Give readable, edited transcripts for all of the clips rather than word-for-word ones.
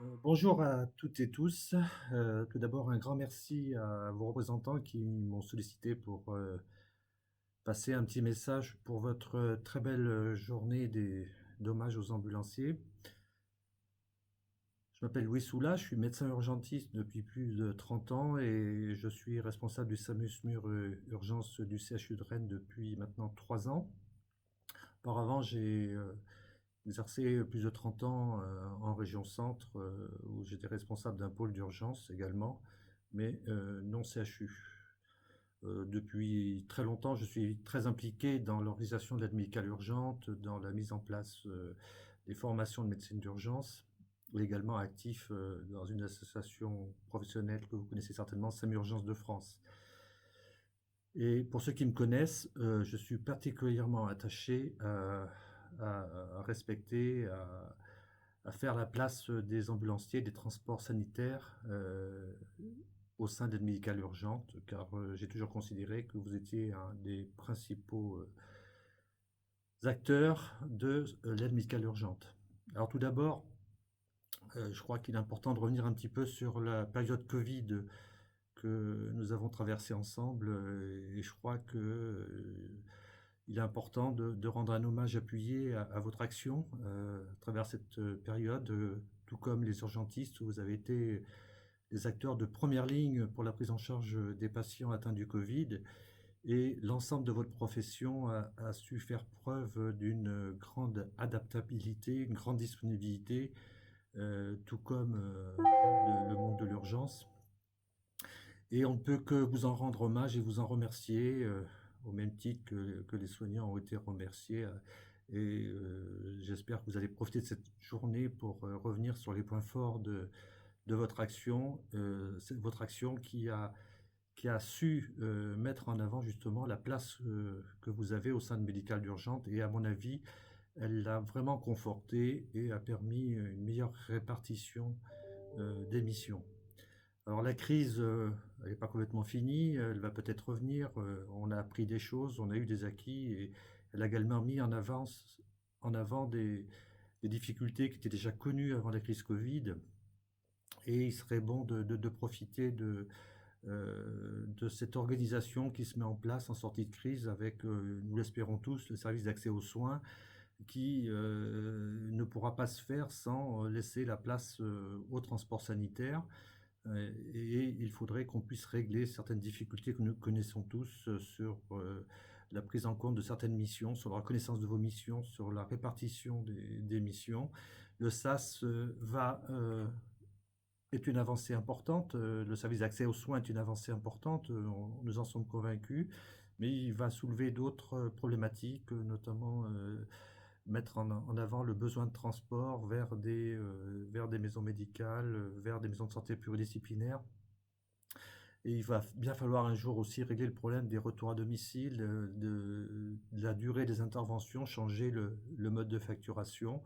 Bonjour à toutes et tous. Tout d'abord, un grand merci à vos représentants qui m'ont sollicité pour, passer un petit message pour votre, très belle, journée des d'hommage aux ambulanciers. Je m'appelle Louis Soula, je suis médecin urgentiste depuis plus de 30 ans et je suis responsable du SAMU-SMUR, urgences du CHU de Rennes depuis maintenant 3 ans. Auparavant, j'ai, exercé plus de 30 ans, en région centre, où j'étais responsable d'un pôle d'urgence également, mais non CHU. Depuis très longtemps, je suis très impliqué dans l'organisation de l'aide médicale urgente, dans la mise en place, des formations de médecine d'urgence, et également actif, dans une association professionnelle que vous connaissez certainement, SAMU Urgences de France. Et pour ceux qui me connaissent, je suis particulièrement attaché à respecter, à faire la place, des ambulanciers, des transports sanitaires, au sein d'aide médicale urgente, car, j'ai toujours considéré que vous étiez un des principaux, acteurs de, l'aide médicale urgente. Alors tout d'abord, je crois qu'il est important de revenir un petit peu sur la période covid que nous avons traversée ensemble, et je crois que, il est important de rendre un hommage appuyé à votre action, à travers cette, période, tout comme les urgentistes, vous avez été des acteurs de première ligne pour la prise en charge, des patients atteints du covid et l'ensemble de votre profession a su faire preuve d'une, grande adaptabilité, une grande disponibilité, tout comme, le monde de l'urgence. Et on ne peut que vous en rendre hommage et vous en remercier, au même titre que les soignants ont été remerciés, et j'espère que vous allez profiter de cette journée pour, revenir sur les points forts de votre action. C'est votre action qui a su, mettre en avant justement la place, que vous avez au sein de Médicale d'Urgence et à mon avis, elle l'a vraiment confortée et a permis, une meilleure répartition, des missions. Alors la crise, elle n'est pas complètement finie, elle va peut-être revenir, on a appris des choses, on a eu des acquis et elle a également mis en avant des difficultés qui étaient déjà connues avant la crise Covid et il serait bon de profiter de cette organisation qui se met en place en sortie de crise avec, nous l'espérons tous, le service d'accès aux soins qui, ne pourra pas se faire sans, laisser la place, au transport sanitaire. Et il faudrait qu'on puisse régler certaines difficultés que nous connaissons tous, sur, la prise en compte de certaines missions, sur la reconnaissance de vos missions, sur la répartition des missions. Le SAS, est une avancée importante, le service d'accès aux soins est une avancée importante, nous en sommes convaincus, mais il va soulever d'autres, problématiques, notamment, mettre en avant le besoin de transport vers des maisons médicales, vers des maisons de santé pluridisciplinaires. Et il va bien falloir un jour aussi régler le problème des retours à domicile, de la durée des interventions, changer le mode de facturation.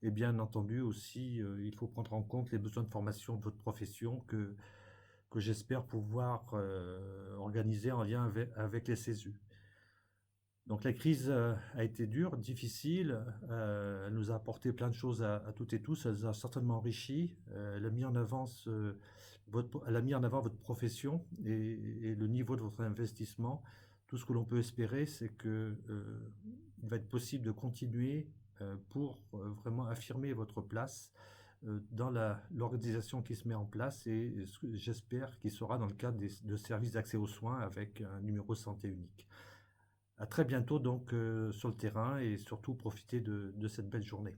Et bien entendu aussi, il faut prendre en compte les besoins de formation de votre profession que j'espère pouvoir, organiser en lien avec les CESU. Donc la crise, a été dure, difficile, elle nous a apporté plein de choses à toutes et tous, elle nous a certainement enrichis, elle a mis en avant elle a mis en avant votre profession et le niveau de votre investissement. Tout ce que l'on peut espérer, c'est que, il va être possible de continuer, pour, vraiment affirmer votre place, dans l'organisation qui se met en place et ce que j'espère qu'il sera dans le cadre de services d'accès aux soins avec un numéro santé unique. À très bientôt donc, sur le terrain et surtout profitez de cette belle journée.